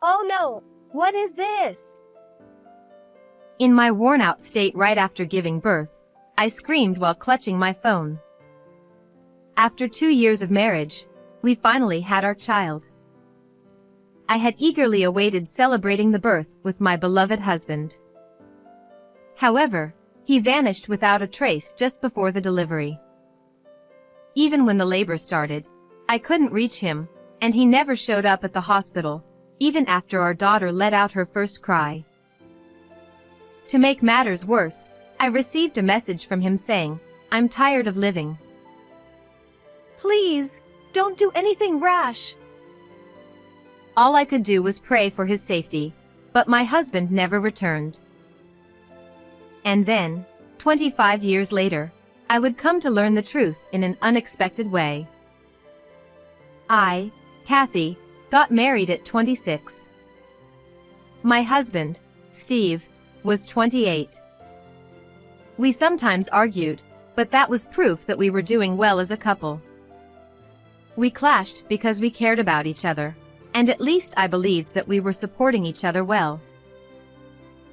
Oh no! What is this? In my worn-out state right after giving birth, I screamed while clutching my phone. After 2 years of marriage, we finally had our child. I had eagerly awaited celebrating the birth with my beloved husband. However, he vanished without a trace just before the delivery. Even when the labor started, I couldn't reach him, and he never showed up at the hospital, even after our daughter let out her first cry. To make matters worse, I received a message from him saying, "I'm tired of living. Please, don't do anything rash." All I could do was pray for his safety, but my husband never returned. And then, 25 years later, I would come to learn the truth in an unexpected way. I, Kathy, got married at 26. My husband, Steve, was 28. We sometimes argued, but that was proof that we were doing well as a couple. We clashed because we cared about each other, and at least I believed that we were supporting each other well.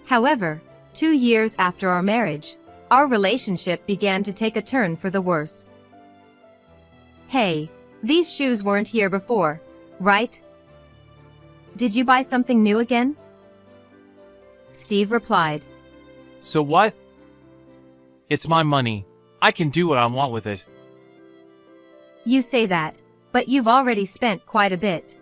However, 2 years after our marriage, our relationship began to take a turn for the worse. "Hey, these shoes weren't here before, right? Did you buy something new again?" Steve replied, So what? It's my money. I can do what I want with it. "You say that, but you've already spent quite a bit."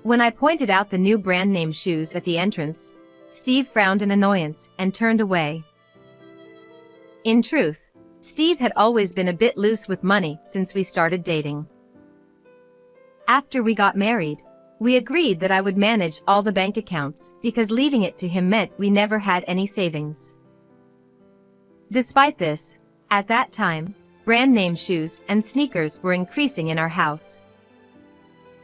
When I pointed out the new brand name shoes at the entrance, Steve frowned in annoyance and turned away. In truth, Steve had always been a bit loose with money since we started dating. After we got married, we agreed that I would manage all the bank accounts because leaving it to him meant we never had any savings. Despite this, at that time, brand name shoes and sneakers were increasing in our house.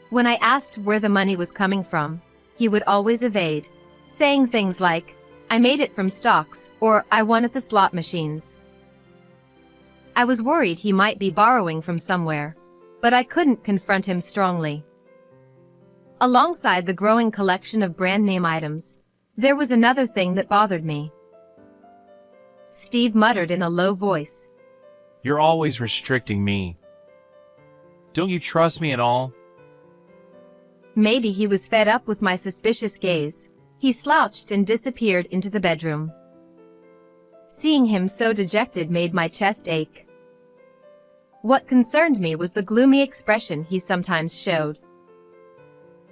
When I asked where the money was coming from, he would always evade, saying things like, "I made it from stocks," or "I won at the slot machines." I was worried he might be borrowing from somewhere, but I couldn't confront him strongly. Alongside the growing collection of brand name items, there was another thing that bothered me. Steve muttered in a low voice, You're always restricting me. Don't you trust me at all? Maybe he was fed up with my suspicious gaze. He slouched and disappeared into the bedroom. Seeing him so dejected made my chest ache. What concerned me was the gloomy expression he sometimes showed.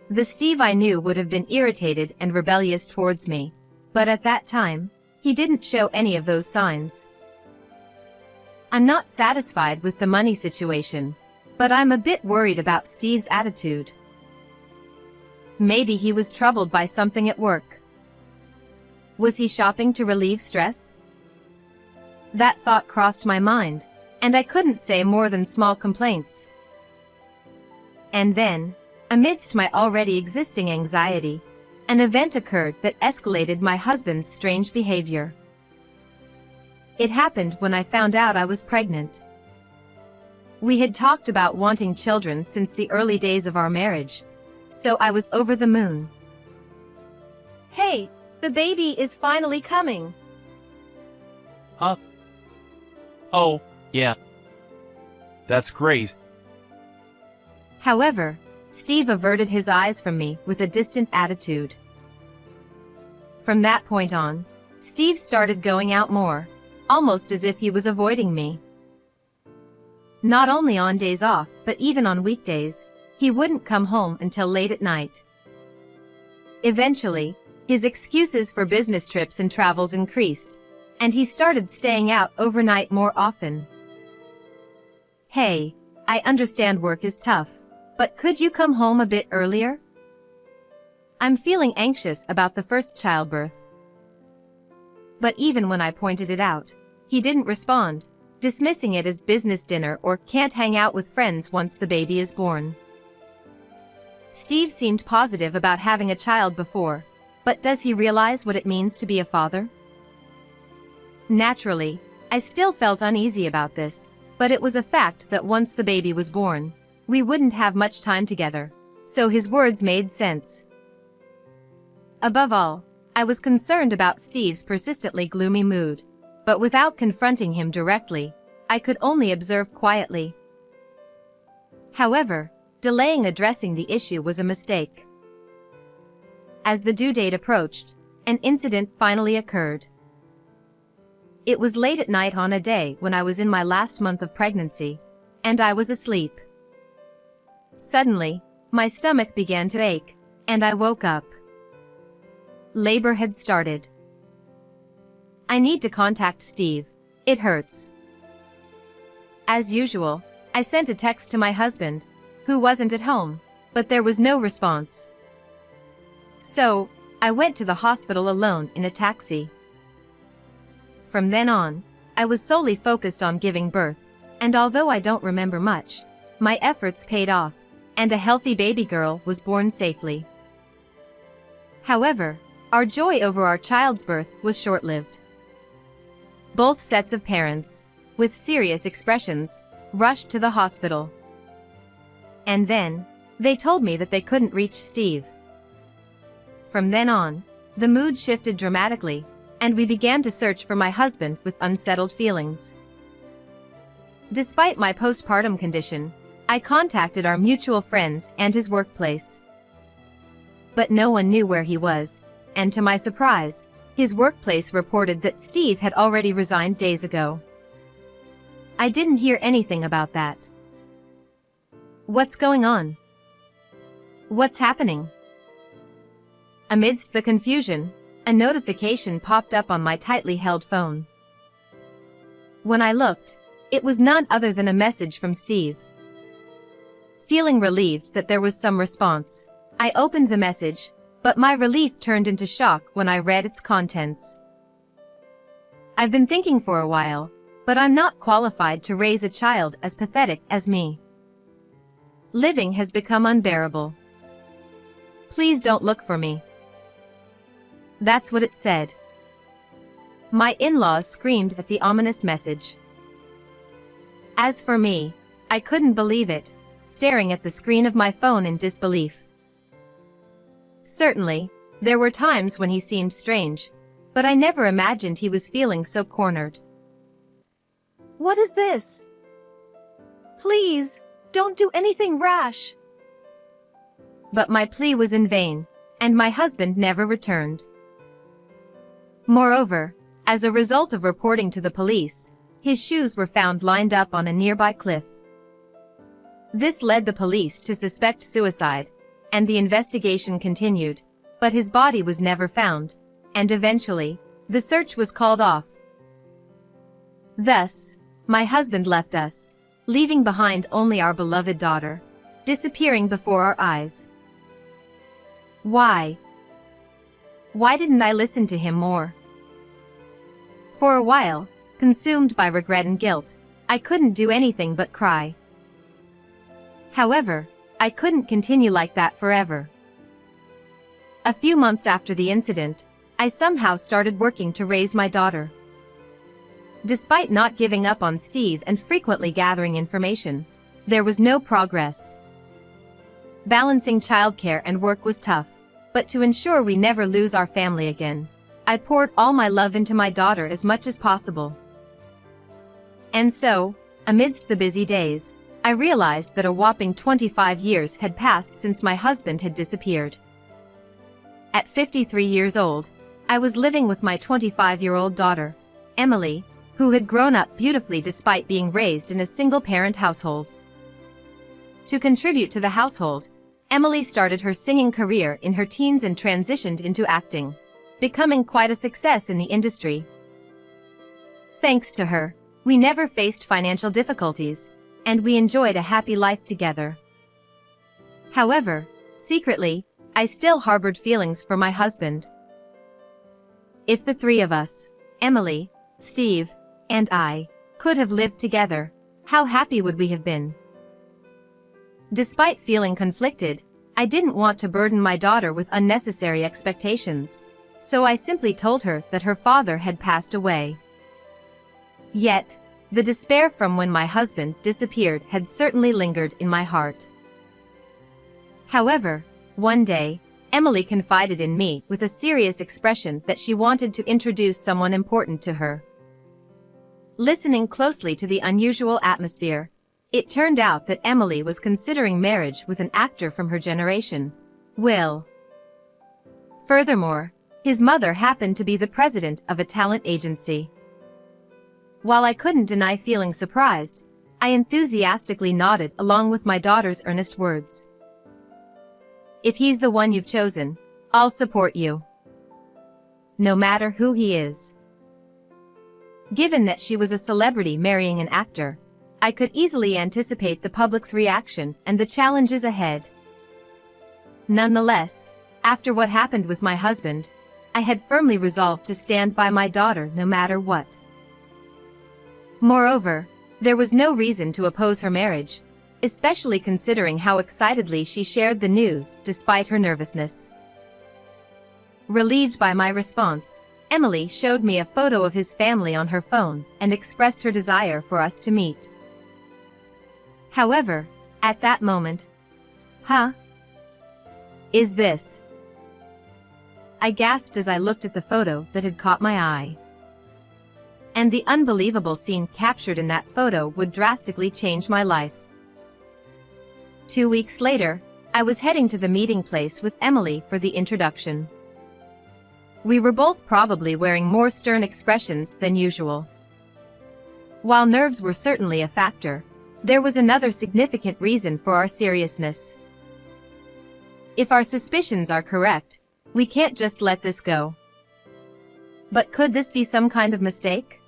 The Steve I knew would have been irritated and rebellious towards me, but at that time, he didn't show any of those signs. I'm not satisfied with the money situation, but I'm a bit worried about Steve's attitude. Maybe he was troubled by something at work. Was he shopping to relieve stress? That thought crossed my mind, and I couldn't say more than small complaints. And then, amidst my already existing anxiety, an event occurred that escalated my husband's strange behavior. It happened when I found out I was pregnant. We had talked about wanting children since the early days of our marriage, so I was over the moon. "Hey, the baby is finally coming." Huh? Oh, yeah. That's great. However, Steve averted his eyes from me with a distant attitude. From that point on, Steve started going out more, almost as if he was avoiding me. Not only on days off, but even on weekdays, he wouldn't come home until late at night. Eventually, his excuses for business trips and travels increased, and he started staying out overnight more often. "Hey, I understand work is tough, but could you come home a bit earlier? I'm feeling anxious about the first childbirth." But even when I pointed it out, he didn't respond, dismissing it as business dinner or can't hang out with friends once the baby is born. Steve seemed positive about having a child before, but does he realize what it means to be a father? Naturally, I still felt uneasy about this, but it was a fact that once the baby was born, we wouldn't have much time together, so his words made sense. Above all, I was concerned about Steve's persistently gloomy mood, but without confronting him directly, I could only observe quietly. However, delaying addressing the issue was a mistake. As the due date approached, an incident finally occurred. It was late at night on a day when I was in my last month of pregnancy, and I was asleep. Suddenly, my stomach began to ache, and I woke up. Labor had started. I need to contact Steve. It hurts. As usual, I sent a text to my husband, who wasn't at home, but there was no response. So, I went to the hospital alone in a taxi. From then on, I was solely focused on giving birth, and although I don't remember much, my efforts paid off, and a healthy baby girl was born safely. However, our joy over our child's birth was short-lived. Both sets of parents, with serious expressions, rushed to the hospital. And then, they told me that they couldn't reach Steve. From then on, the mood shifted dramatically, and we began to search for my husband with unsettled feelings. Despite my postpartum condition, I contacted our mutual friends and his workplace. But no one knew where he was, and to my surprise, his workplace reported that Steve had already resigned days ago. I didn't hear anything about that. What's going on? What's happening? Amidst the confusion, a notification popped up on my tightly held phone. When I looked, it was none other than a message from Steve. Feeling relieved that there was some response, I opened the message, but my relief turned into shock when I read its contents. I've been thinking for a while, but I'm not qualified to raise a child as pathetic as me. Living has become unbearable. Please don't look for me. That's what it said. My in-laws screamed at the ominous message. As for me, I couldn't believe it, staring at the screen of my phone in disbelief. Certainly, there were times when he seemed strange, but I never imagined he was feeling so cornered. What is this? Please, don't do anything rash. But my plea was in vain, and my husband never returned. Moreover, as a result of reporting to the police, his shoes were found lined up on a nearby cliff. This led the police to suspect suicide, and the investigation continued, but his body was never found, and eventually, the search was called off. Thus, my husband left us, leaving behind only our beloved daughter, disappearing before our eyes. Why? Why didn't I listen to him more? For a while, consumed by regret and guilt, I couldn't do anything but cry. However, I couldn't continue like that forever. A few months after the incident, I somehow started working to raise my daughter. Despite not giving up on Steve and frequently gathering information, there was no progress. Balancing childcare and work was tough, but to ensure we never lose our family again, I poured all my love into my daughter as much as possible. And so, amidst the busy days, I realized that a whopping 25 years had passed since my husband had disappeared. At 53 years old, I was living with my 25-year-old daughter, Emily, who had grown up beautifully despite being raised in a single-parent household. To contribute to the household, Emily started her singing career in her teens and transitioned into acting, becoming quite a success in the industry. Thanks to her, we never faced financial difficulties, and we enjoyed a happy life together. However, secretly, I still harbored feelings for my husband. If the three of us, Emily, Steve, and I, could have lived together, how happy would we have been? Despite feeling conflicted, I didn't want to burden my daughter with unnecessary expectations, so I simply told her that her father had passed away. Yet, the despair from when my husband disappeared had certainly lingered in my heart. However, one day, Emily confided in me with a serious expression that she wanted to introduce someone important to her. Listening closely to the unusual atmosphere, it turned out that Emily was considering marriage with an actor from her generation, Will. Furthermore, his mother happened to be the president of a talent agency. While I couldn't deny feeling surprised, I enthusiastically nodded along with my daughter's earnest words. If he's the one you've chosen, I'll support you. No matter who he is. Given that she was a celebrity marrying an actor, I could easily anticipate the public's reaction and the challenges ahead. Nonetheless, after what happened with my husband, I had firmly resolved to stand by my daughter no matter what. Moreover, there was no reason to oppose her marriage, especially considering how excitedly she shared the news despite her nervousness. Relieved by my response, Emily showed me a photo of his family on her phone and expressed her desire for us to meet. However, at that moment, is this? I gasped as I looked at the photo that had caught my eye. And the unbelievable scene captured in that photo would drastically change my life. 2 weeks later, I was heading to the meeting place with Emily for the introduction. We were both probably wearing more stern expressions than usual. While nerves were certainly a factor, there was another significant reason for our seriousness. If our suspicions are correct, we can't just let this go. But could this be some kind of mistake?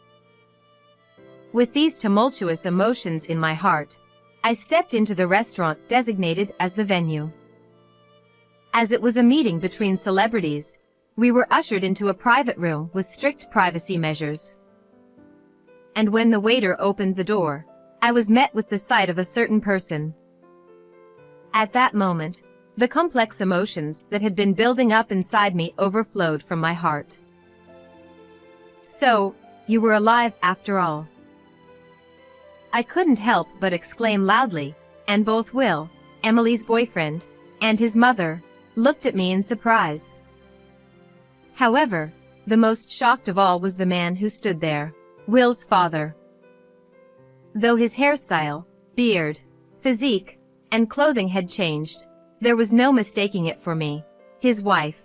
With these tumultuous emotions in my heart, I stepped into the restaurant designated as the venue. As it was a meeting between celebrities, we were ushered into a private room with strict privacy measures. And when the waiter opened the door, I was met with the sight of a certain person. At that moment, the complex emotions that had been building up inside me overflowed from my heart. So, you were alive after all. I couldn't help but exclaim loudly, and both Will, Emily's boyfriend, and his mother, looked at me in surprise. However, the most shocked of all was the man who stood there, Will's father. Though his hairstyle, beard, physique, and clothing had changed, there was no mistaking it for me, his wife.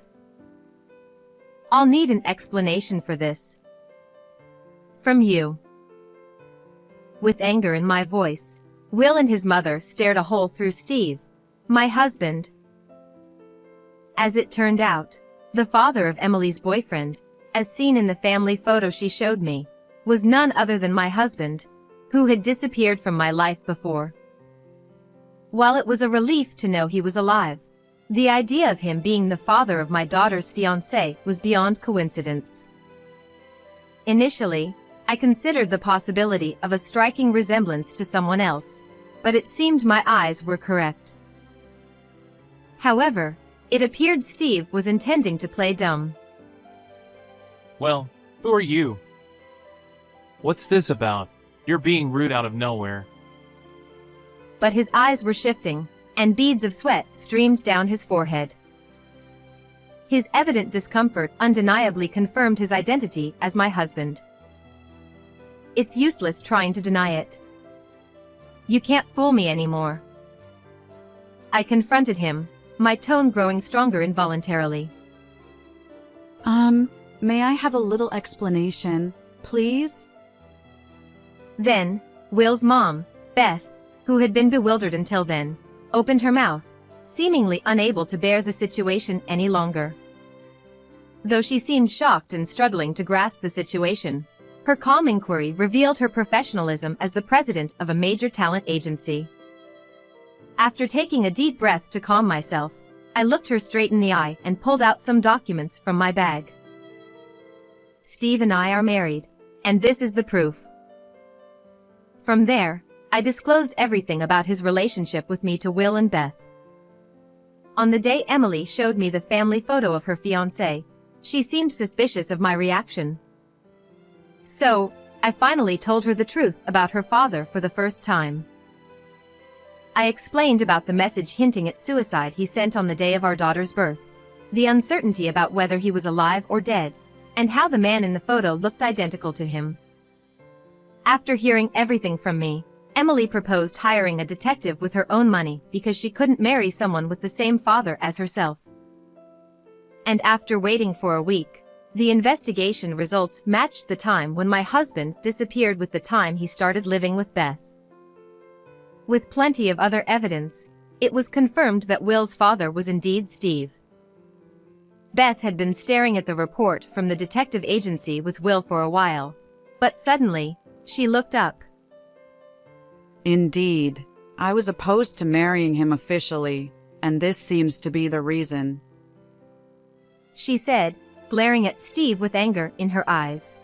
I'll need an explanation for this. From you. With anger in my voice, Will and his mother stared a hole through Steve, my husband. As it turned out, the father of Emily's boyfriend, as seen in the family photo she showed me, was none other than my husband, who had disappeared from my life before. While it was a relief to know he was alive, the idea of him being the father of my daughter's fiancé was beyond coincidence. Initially, I considered the possibility of a striking resemblance to someone else, but it seemed my eyes were correct. However, it appeared Steve was intending to play dumb. Well, who are you? What's this about? You're being rude out of nowhere. But his eyes were shifting, and beads of sweat streamed down his forehead. His evident discomfort undeniably confirmed his identity as my husband. It's useless trying to deny it. You can't fool me anymore. I confronted him, my tone growing stronger involuntarily. May I have a little explanation, please? Then, Will's mom, Beth, who had been bewildered until then, opened her mouth, seemingly unable to bear the situation any longer. Though she seemed shocked and struggling to grasp the situation, her calm inquiry revealed her professionalism as the president of a major talent agency. After taking a deep breath to calm myself, I looked her straight in the eye and pulled out some documents from my bag. Steve and I are married, and this is the proof. From there, I disclosed everything about his relationship with me to Will and Beth. On the day Emily showed me the family photo of her fiancé, she seemed suspicious of my reaction. So, I finally told her the truth about her father for the first time. I explained about the message hinting at suicide he sent on the day of our daughter's birth, the uncertainty about whether he was alive or dead, and how the man in the photo looked identical to him. After hearing everything from me, Emily proposed hiring a detective with her own money because she couldn't marry someone with the same father as herself. And after waiting for a week, the investigation results matched the time when my husband disappeared with the time he started living with Beth. With plenty of other evidence, it was confirmed that Will's father was indeed Steve. Beth had been staring at the report from the detective agency with Will for a while, but suddenly, she looked up. Indeed. I was opposed to marrying him officially, and this seems to be the reason. She said, glaring at Steve with anger in her eyes.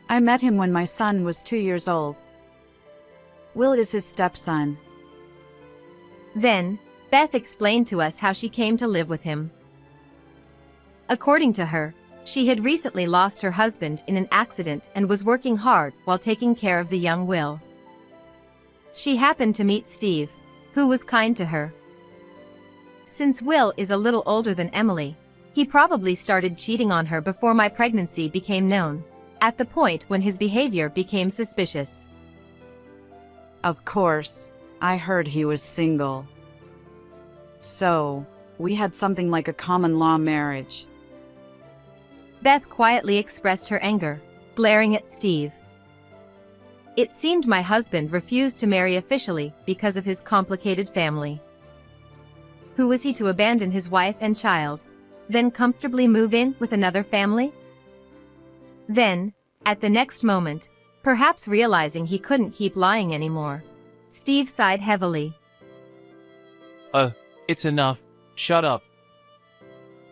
I met him when my son was 2 years old. Will is his stepson. Then, Beth explained to us how she came to live with him. According to her, she had recently lost her husband in an accident and was working hard while taking care of the young Will. She happened to meet Steve, who was kind to her. Since Will is a little older than Emily, he probably started cheating on her before my pregnancy became known, at the point when his behavior became suspicious. Of course, I heard he was single. So, we had something like a common law marriage. Beth quietly expressed her anger, glaring at Steve. It seemed my husband refused to marry officially because of his complicated family. Who was he to abandon his wife and child, then comfortably move in with another family? Then, at the next moment, perhaps realizing he couldn't keep lying anymore, Steve sighed heavily. It's enough. Shut up.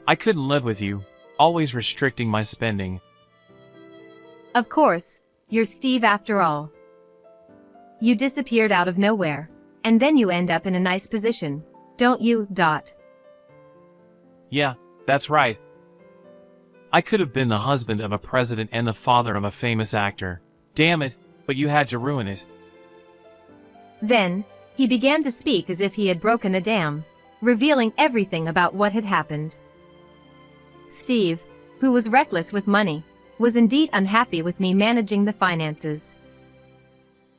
I couldn't live with you, always restricting my spending. Of course, you're Steve after all. You disappeared out of nowhere, and then you end up in a nice position, don't you, Dot? Yeah, that's right. I could have been the husband of a president and the father of a famous actor. Damn it, but you had to ruin it. Then, he began to speak as if he had broken a dam, revealing everything about what had happened. Steve, who was reckless with money, was indeed unhappy with me managing the finances.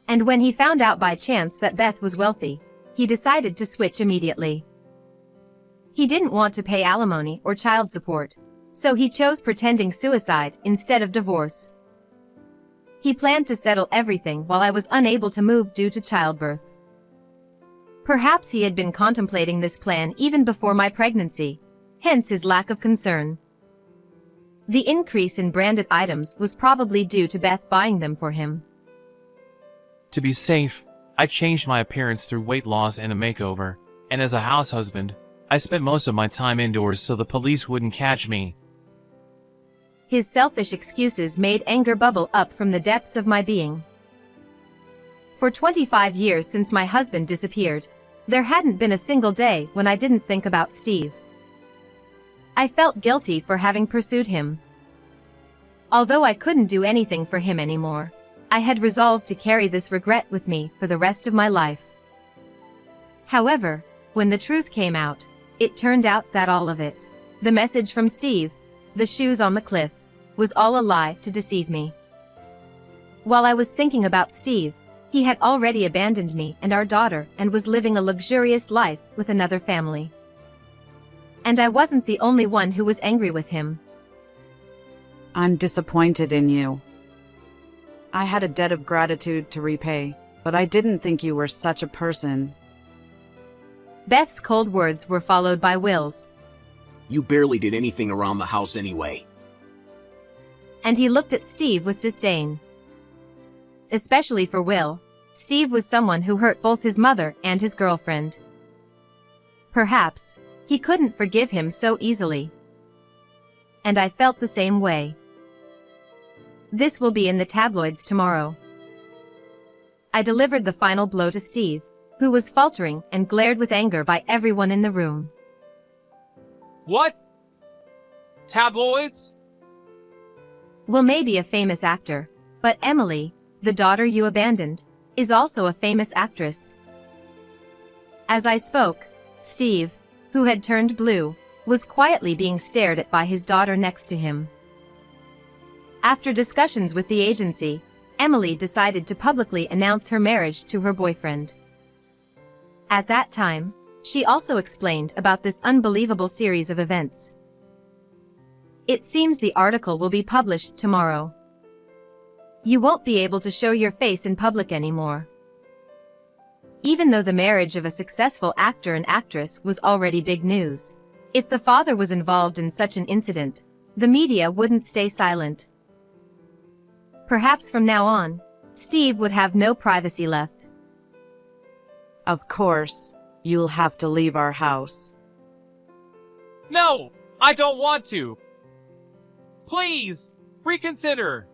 And when he found out by chance that Beth was wealthy, he decided to switch immediately. He didn't want to pay alimony or child support, so he chose pretending suicide instead of divorce. He planned to settle everything while I was unable to move due to childbirth. Perhaps he had been contemplating this plan even before my pregnancy, hence his lack of concern. The increase in branded items was probably due to Beth buying them for him. To be safe, I changed my appearance through weight loss and a makeover, and as a house husband, I spent most of my time indoors so the police wouldn't catch me. His selfish excuses made anger bubble up from the depths of my being. For 25 years since my husband disappeared, there hadn't been a single day when I didn't think about Steve. I felt guilty for having pursued him. Although I couldn't do anything for him anymore, I had resolved to carry this regret with me for the rest of my life. However, when the truth came out, it turned out that all of it, the message from Steve, the shoes on the cliff, was all a lie to deceive me. While I was thinking about Steve, he had already abandoned me and our daughter and was living a luxurious life with another family. And I wasn't the only one who was angry with him. I'm disappointed in you. I had a debt of gratitude to repay, but I didn't think you were such a person. Beth's cold words were followed by Will's. You barely did anything around the house anyway. And he looked at Steve with disdain. Especially for Will, Steve was someone who hurt both his mother and his girlfriend. Perhaps, he couldn't forgive him so easily. And I felt the same way. This will be in the tabloids tomorrow. I delivered the final blow to Steve, who was faltering and glared with anger by everyone in the room. What? Tabloids? Will may be a famous actor, but Emily, the daughter you abandoned, is also a famous actress. As I spoke, Steve, who had turned blue, was quietly being stared at by his daughter next to him. After discussions with the agency, Emily decided to publicly announce her marriage to her boyfriend. At that time, she also explained about this unbelievable series of events. It seems the article will be published tomorrow. You won't be able to show your face in public anymore. Even though the marriage of a successful actor and actress was already big news, if the father was involved in such an incident, the media wouldn't stay silent. Perhaps from now on, Steve would have no privacy left. Of course, you'll have to leave our house. No! I don't want to! Please! Reconsider!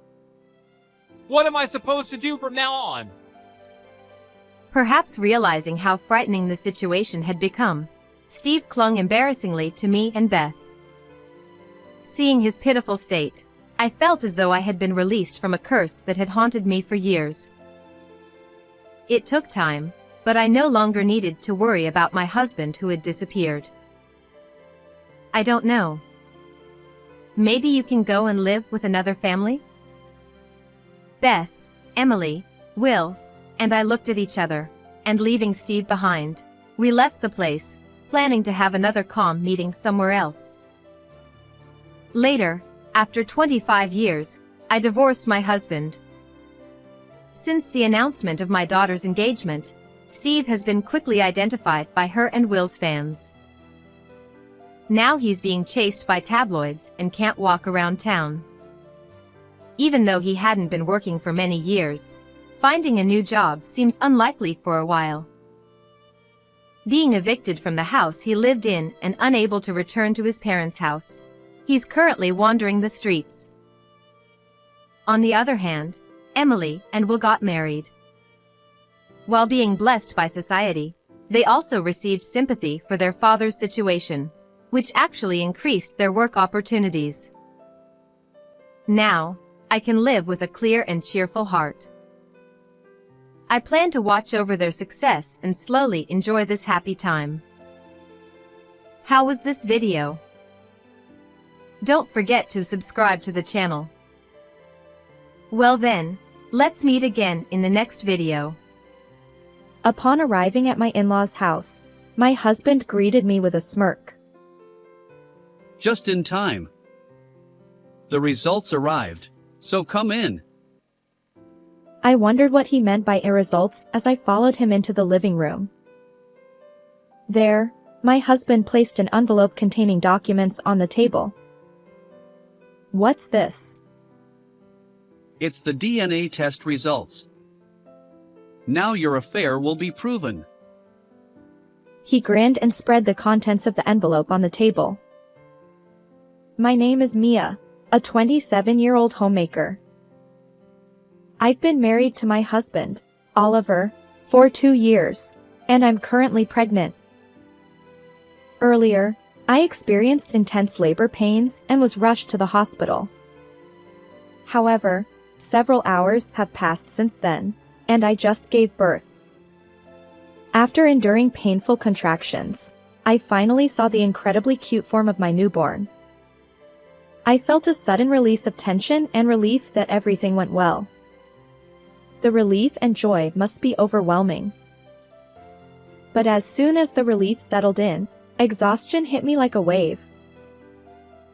What am I supposed to do from now on? Perhaps realizing how frightening the situation had become, Steve clung embarrassingly to me and Beth. Seeing his pitiful state, I felt as though I had been released from a curse that had haunted me for years. It took time, but I no longer needed to worry about my husband who had disappeared. I don't know. Maybe you can go and live with another family? Beth, Emily, Will, and I looked at each other, and leaving Steve behind, we left the place, planning to have another calm meeting somewhere else. Later, after 25 years, I divorced my husband. Since the announcement of my daughter's engagement, Steve has been quickly identified by her and Will's fans. Now he's being chased by tabloids and can't walk around town. Even though he hadn't been working for many years, finding a new job seems unlikely for a while. Being evicted from the house he lived in and unable to return to his parents' house, he's currently wandering the streets. On the other hand, Emily and Will got married. While being blessed by society, they also received sympathy for their father's situation, which actually increased their work opportunities. Now, I can live with a clear and cheerful heart. I plan to watch over their success and slowly enjoy this happy time. How was this video? Don't forget to subscribe to the channel. Well then, let's meet again in the next video. Upon arriving at my in-laws' house, my husband greeted me with a smirk. Just in time. The results arrived, so come in. I wondered what he meant by results as I followed him into the living room. There, my husband placed an envelope containing documents on the table. What's this? It's the DNA test results. Now your affair will be proven. He grinned and spread the contents of the envelope on the table. My name is Mia, a 27-year-old homemaker. I've been married to my husband, Oliver, for 2 years, and I'm currently pregnant. Earlier, I experienced intense labor pains and was rushed to the hospital. However, several hours have passed since then, and I just gave birth. After enduring painful contractions, I finally saw the incredibly cute form of my newborn. I felt a sudden release of tension and relief that everything went well. The relief and joy must be overwhelming. But as soon as the relief settled in, exhaustion hit me like a wave.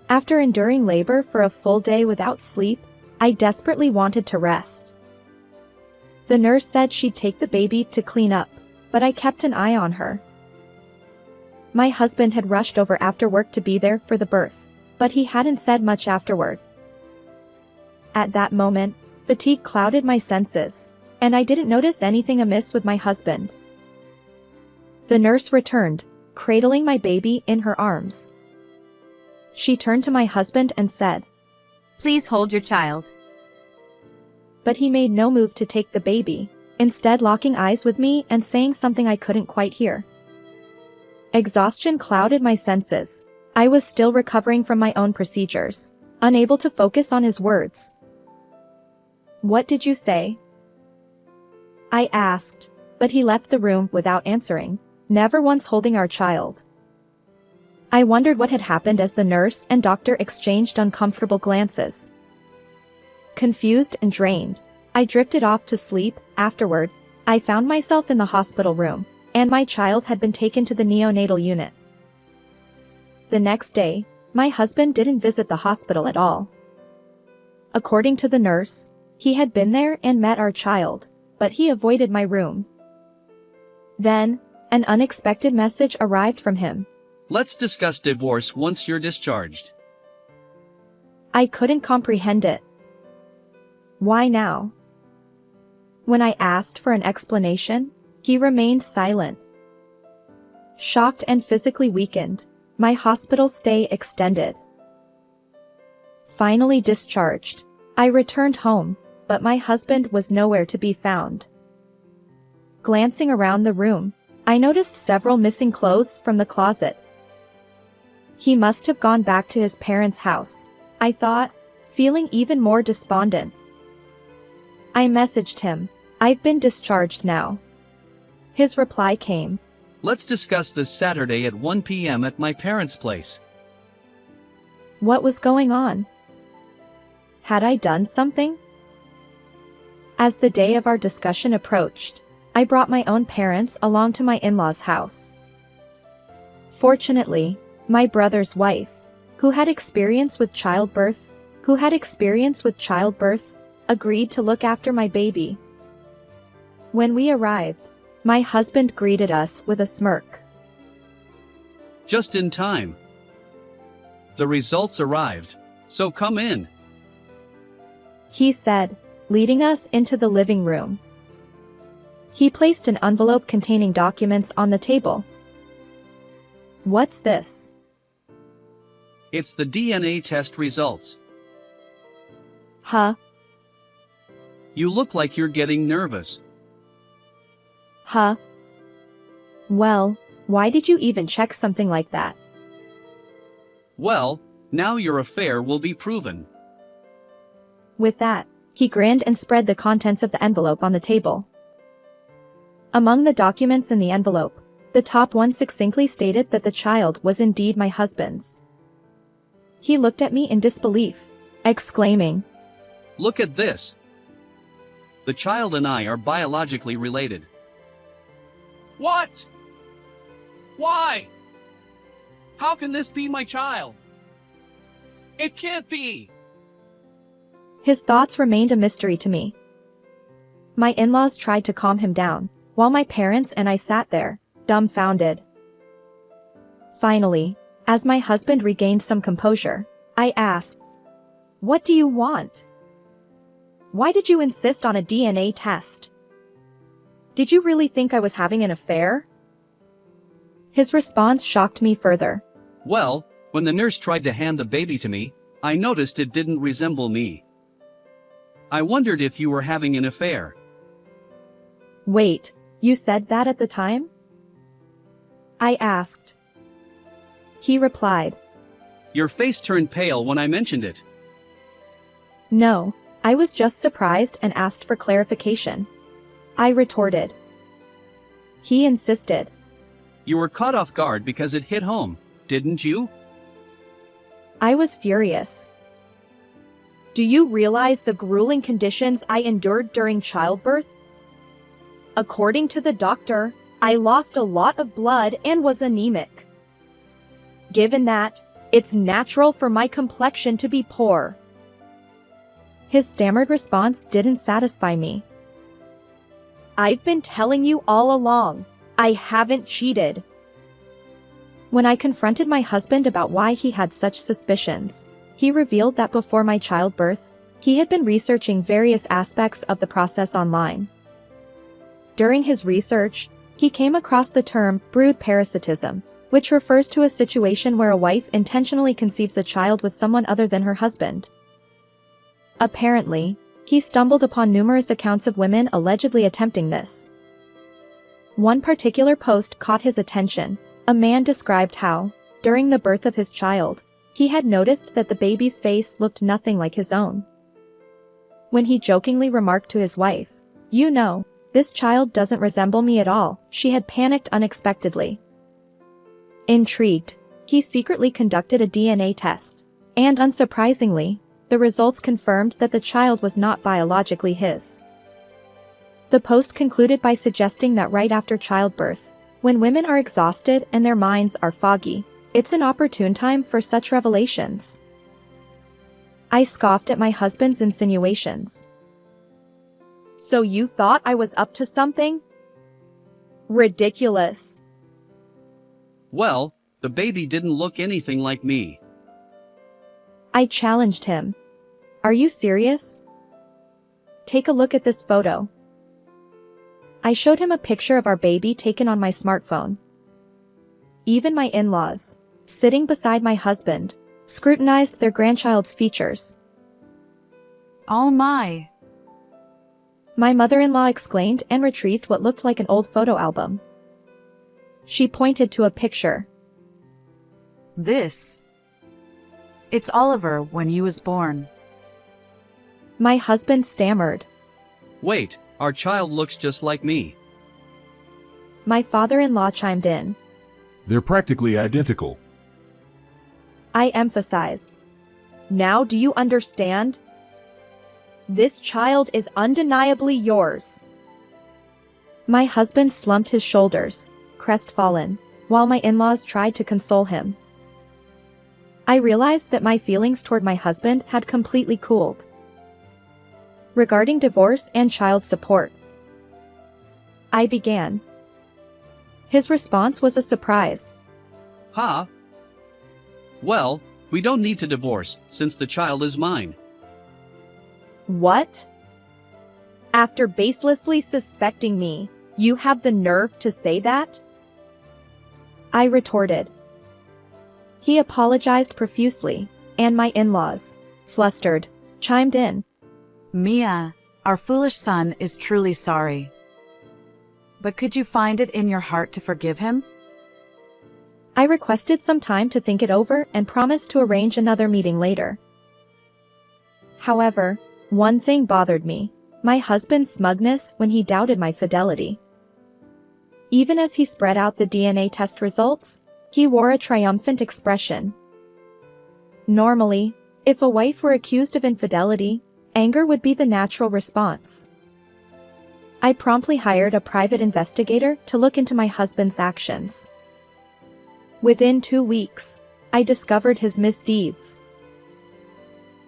After enduring labor for a full day without sleep, I desperately wanted to rest. The nurse said she'd take the baby to clean up, but I kept an eye on her. My husband had rushed over after work to be there for the birth, but he hadn't said much afterward. At that moment, fatigue clouded my senses, and I didn't notice anything amiss with my husband. The nurse returned, cradling my baby in her arms. She turned to my husband and said, Please hold your child. But he made no move to take the baby, instead locking eyes with me and saying something I couldn't quite hear. Exhaustion clouded my senses. I was still recovering from my own procedures, unable to focus on his words. What did you say? I asked, but he left the room without answering, never once holding our child. I wondered what had happened as the nurse and doctor exchanged uncomfortable glances. Confused and drained, I drifted off to sleep. Afterward, I found myself in the hospital room, and my child had been taken to the neonatal unit. The next day, my husband didn't visit the hospital at all. According to the nurse, he had been there and met our child, but he avoided my room. Then, an unexpected message arrived from him. Let's discuss divorce once you're discharged. I couldn't comprehend it. Why now? When I asked for an explanation, he remained silent. Shocked and physically weakened, my hospital stay extended. Finally discharged, I returned home, but my husband was nowhere to be found. Glancing around the room, I noticed several missing clothes from the closet. He must have gone back to his parents' house, I thought, feeling even more despondent. I messaged him, "I've been discharged now." His reply came, Let's discuss this Saturday at 1 p.m. at my parents' place. What was going on? Had I done something? As the day of our discussion approached, I brought my own parents along to my in-laws' house. Fortunately, my brother's wife, who had experience with childbirth, agreed to look after my baby. When we arrived, my husband greeted us with a smirk. Just in time. The results arrived, so come in. He said, leading us into the living room. He placed an envelope containing documents on the table. What's this? It's the DNA test results. Huh? You look like you're getting nervous. Huh? Well, why did you even check something like that? Well, now your affair will be proven. With that, he grinned and spread the contents of the envelope on the table. Among the documents in the envelope, the top one succinctly stated that the child was indeed my husband's. He looked at me in disbelief, exclaiming, Look at this. The child and I are biologically related. What? Why? How can this be my child? It can't be. His thoughts remained a mystery to me. My in-laws tried to calm him down, while my parents and I sat there, dumbfounded. Finally, as my husband regained some composure, I asked, "What do you want? Why did you insist on a DNA test? Did you really think I was having an affair?" His response shocked me further. Well, when the nurse tried to hand the baby to me, I noticed it didn't resemble me. I wondered if you were having an affair. Wait, you said that at the time? I asked. He replied, Your face turned pale when I mentioned it. "No, I was just surprised and asked for clarification," I retorted. He insisted. You were caught off guard because it hit home, didn't you? I was furious. Do you realize the grueling conditions I endured during childbirth? According to the doctor, I lost a lot of blood and was anemic. Given that, it's natural for my complexion to be poor. His stammered response didn't satisfy me. I've been telling you all along, I haven't cheated. When I confronted my husband about why he had such suspicions, he revealed that before my childbirth, he had been researching various aspects of the process online. During his research, he came across the term brood parasitism, which refers to a situation where a wife intentionally conceives a child with someone other than her husband. Apparently, he stumbled upon numerous accounts of women allegedly attempting this. One particular post caught his attention. A man described how, during the birth of his child, he had noticed that the baby's face looked nothing like his own. When he jokingly remarked to his wife, "You know, this child doesn't resemble me at all," she had panicked unexpectedly. Intrigued, he secretly conducted a DNA test. And unsurprisingly, the results confirmed that the child was not biologically his. The post concluded by suggesting that right after childbirth, when women are exhausted and their minds are foggy, it's an opportune time for such revelations. I scoffed at my husband's insinuations. So you thought I was up to something? Ridiculous. Well, the baby didn't look anything like me. I challenged him. Are you serious? Take a look at this photo. I showed him a picture of our baby taken on my smartphone. Even my in-laws, sitting beside my husband, scrutinized their grandchild's features. Oh my. My mother-in-law exclaimed and retrieved what looked like an old photo album. She pointed to a picture. This. It's Oliver when he was born. My husband stammered. Wait, our child looks just like me. My father-in-law chimed in. They're practically identical. I emphasized. Now do you understand? This child is undeniably yours. My husband slumped his shoulders, crestfallen, while my in-laws tried to console him. I realized that my feelings toward my husband had completely cooled. Regarding divorce and child support, I began. His response was a surprise. Huh? Well, we don't need to divorce, since the child is mine. What? After baselessly suspecting me, you have the nerve to say that? I retorted. He apologized profusely, and my in-laws, flustered, chimed in. Mia, our foolish son is truly sorry. But could you find it in your heart to forgive him? I requested some time to think it over and promised to arrange another meeting later. However, one thing bothered me, my husband's smugness when he doubted my fidelity. Even as he spread out the DNA test results, he wore a triumphant expression. Normally, if a wife were accused of infidelity, anger would be the natural response. I promptly hired a private investigator to look into my husband's actions. Within 2 weeks, I discovered his misdeeds.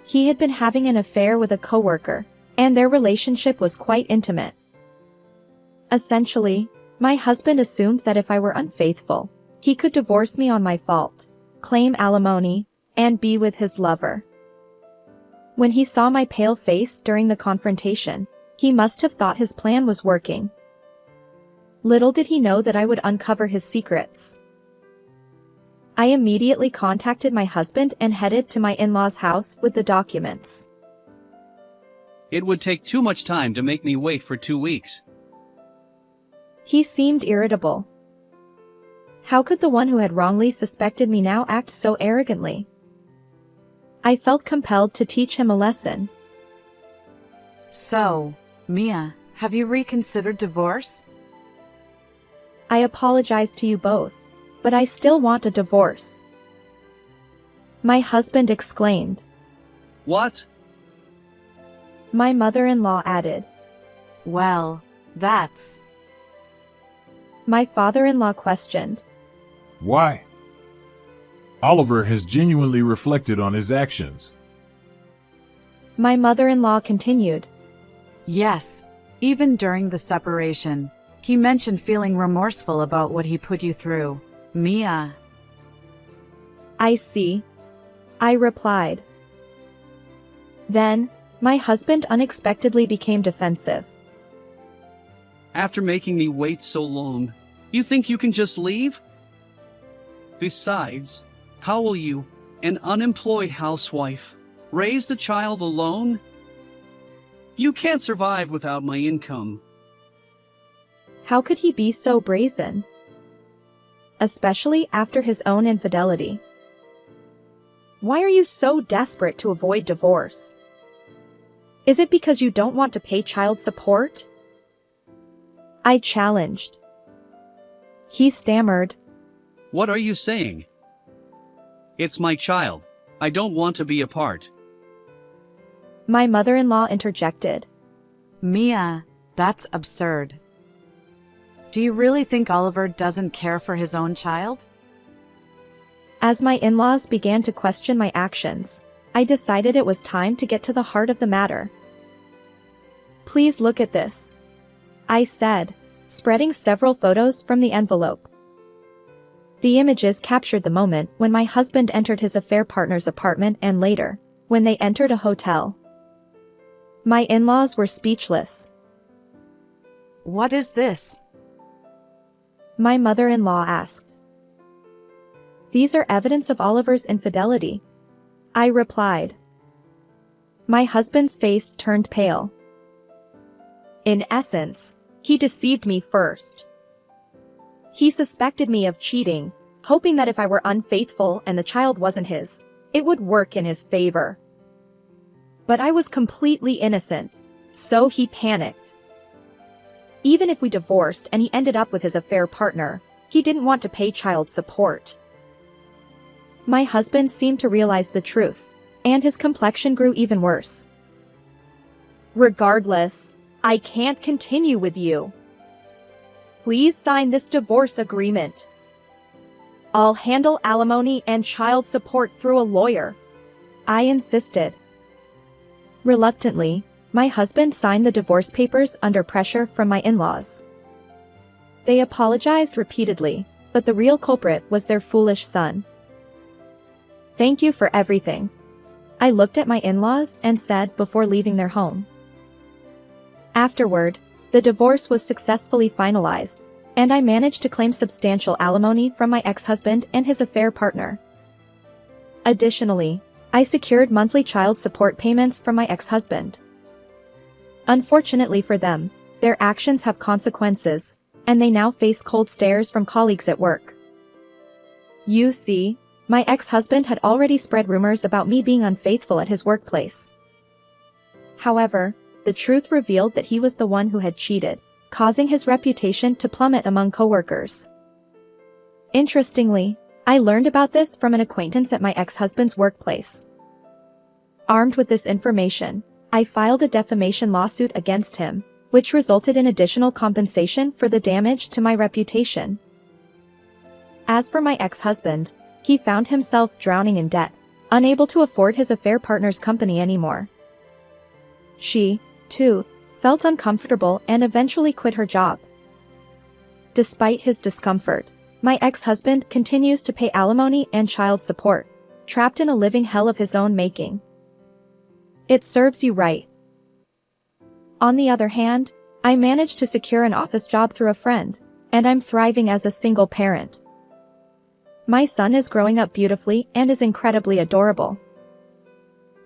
He had been having an affair with a coworker, and their relationship was quite intimate. Essentially, my husband assumed that if I were unfaithful, he could divorce me on my fault, claim alimony, and be with his lover. When he saw my pale face during the confrontation, he must have thought his plan was working. Little did he know that I would uncover his secrets. I immediately contacted my husband and headed to my in-laws' house with the documents. It would take too much time to make me wait for 2 weeks. He seemed irritable. How could the one who had wrongly suspected me now act so arrogantly? I felt compelled to teach him a lesson. So, Mia, have you reconsidered divorce? I apologize to you both, but I still want a divorce. My husband exclaimed. What? My mother-in-law added. Well, that's... My father-in-law questioned. Why? Oliver has genuinely reflected on his actions. My mother-in-law continued. Yes, even during the separation, he mentioned feeling remorseful about what he put you through, Mia. I see. I replied. Then, my husband unexpectedly became defensive. After making me wait so long, you think you can just leave? Besides, how will you, an unemployed housewife, raise the child alone? You can't survive without my income. How could he be so brazen? Especially after his own infidelity. Why are you so desperate to avoid divorce? Is it because you don't want to pay child support? I challenged. He stammered. What are you saying? It's my child. I don't want to be apart. My mother-in-law interjected. Mia, that's absurd. Do you really think Oliver doesn't care for his own child? As my in-laws began to question my actions, I decided it was time to get to the heart of the matter. Please look at this, I said, spreading several photos from the envelope. The images captured the moment when my husband entered his affair partner's apartment and later, when they entered a hotel. My in-laws were speechless. What is this? My mother-in-law asked. These are evidence of Oliver's infidelity, I replied. My husband's face turned pale. In essence, he deceived me first. He suspected me of cheating, hoping that if I were unfaithful and the child wasn't his, it would work in his favor. But I was completely innocent, so he panicked. Even if we divorced and he ended up with his affair partner, he didn't want to pay child support. My husband seemed to realize the truth, and his complexion grew even worse. Regardless, I can't continue with you. Please sign this divorce agreement. I'll handle alimony and child support through a lawyer, I insisted. Reluctantly, my husband signed the divorce papers under pressure from my in-laws. They apologized repeatedly, but the real culprit was their foolish son. Thank you for everything, I looked at my in-laws and said before leaving their home. Afterward, the divorce was successfully finalized, and I managed to claim substantial alimony from my ex-husband and his affair partner. Additionally, I secured monthly child support payments from my ex-husband. Unfortunately for them, their actions have consequences, and they now face cold stares from colleagues at work. You see, my ex-husband had already spread rumors about me being unfaithful at his workplace. However, the truth revealed that he was the one who had cheated, causing his reputation to plummet among coworkers. Interestingly, I learned about this from an acquaintance at my ex-husband's workplace. Armed with this information, I filed a defamation lawsuit against him, which resulted in additional compensation for the damage to my reputation. As for my ex-husband, he found himself drowning in debt, unable to afford his affair partner's company anymore. She, too, felt uncomfortable and eventually quit her job. Despite his discomfort, my ex-husband continues to pay alimony and child support, trapped in a living hell of his own making. It serves you right. On the other hand, I managed to secure an office job through a friend, and I'm thriving as a single parent. My son is growing up beautifully and is incredibly adorable.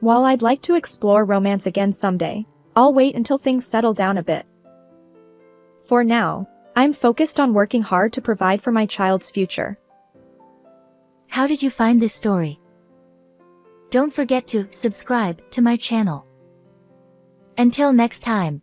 While I'd like to explore romance again someday, I'll wait until things settle down a bit. For now, I'm focused on working hard to provide for my child's future. How did you find this story? Don't forget to subscribe to my channel. Until next time.